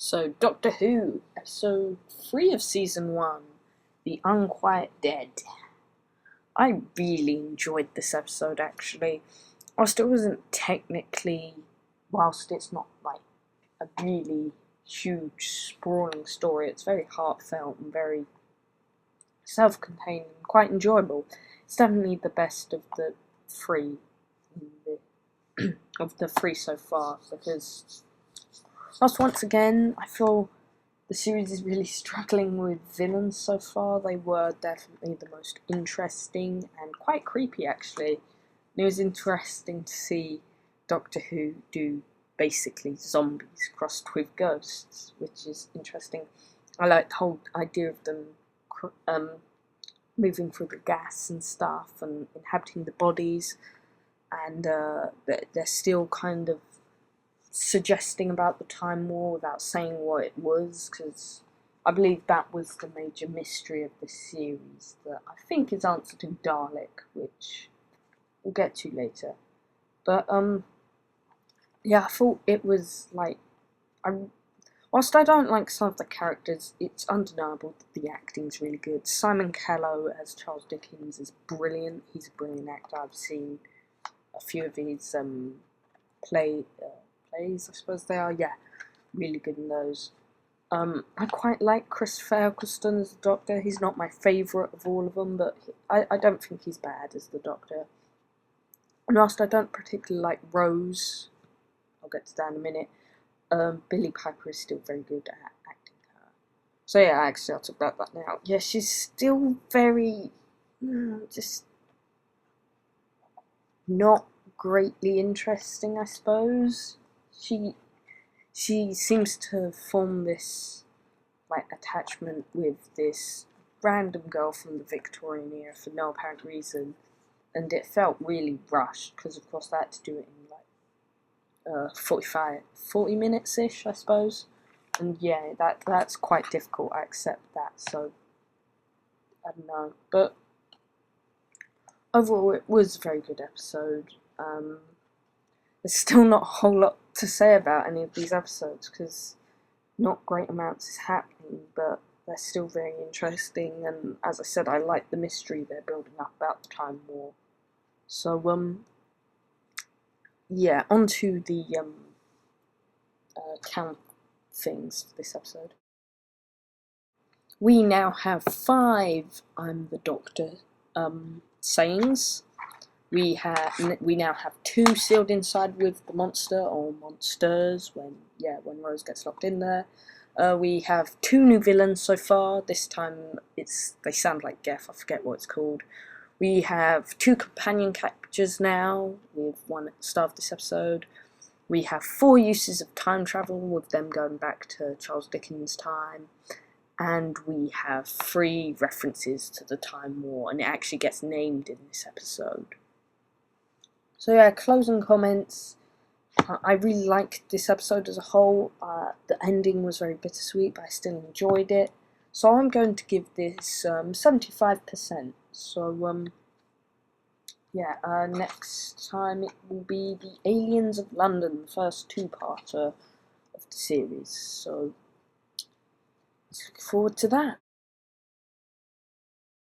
So, Doctor Who, episode 3 of season 1, The Unquiet Dead. I really enjoyed this episode actually. Whilst it wasn't technically, whilst it's not like a really huge, sprawling story, it's very heartfelt and very self-contained and quite enjoyable. It's definitely the best of the three, of the three so far, because once again, I feel the series is really struggling with villains so far. They were definitely the most interesting and quite creepy actually. And it was interesting to see Doctor Who do basically zombies crossed with ghosts, which is interesting. I like the whole idea of them moving through the gas and stuff and inhabiting the bodies, and they're still kind of suggesting about the Time War without saying what it was, because I believe that was the major mystery of the series that I think is answered in Dalek, which we'll get to later. But yeah, I thought it was like, whilst I don't like some of the characters, it's undeniable that the acting's really good. Simon Callow as Charles Dickens is brilliant. He's a brilliant actor. I've seen a few of his plays, I suppose they are, yeah, really good in those. I quite like Christopher Eccleston as the Doctor. He's not my favourite of all of them, but I don't think he's bad as the Doctor. And whilst I don't particularly like Rose, I'll get to that in a minute, Billie Piper is still very good at acting her. So yeah, actually I'll talk about that now. Yeah, she's still very, just not greatly interesting, I suppose. She seems to form this like attachment with this random girl from the Victorian era for no apparent reason, and it felt really rushed because of course they had to do it in like 40 minutes ish, I suppose. And yeah, that's quite difficult. I accept that. So I don't know, but overall it was a very good episode. There's still not a whole lot to say about any of these episodes because not great amounts is happening, but they're still very interesting, and as I said, I like the mystery they're building up about the Time War. So yeah, on to the count things for this episode. We now have 5 "I'm the Doctor" sayings. We now have 2 sealed inside with the monster or monsters when Rose gets locked in there. We have 2 new villains so far. This time they sound like Geth. I forget what it's called. We have 2 companion captures now, with 1 at the start of this episode. We have 4 uses of time travel, with them going back to Charles Dickens' time. And we have 3 references to the Time War, and it actually gets named in this episode. So yeah, closing comments. I really liked this episode as a whole. The ending was very bittersweet, but I still enjoyed it. So I'm going to give this 75%. So yeah, next time it will be The Aliens of London, the first 2-parter of the series. So let's look forward to that.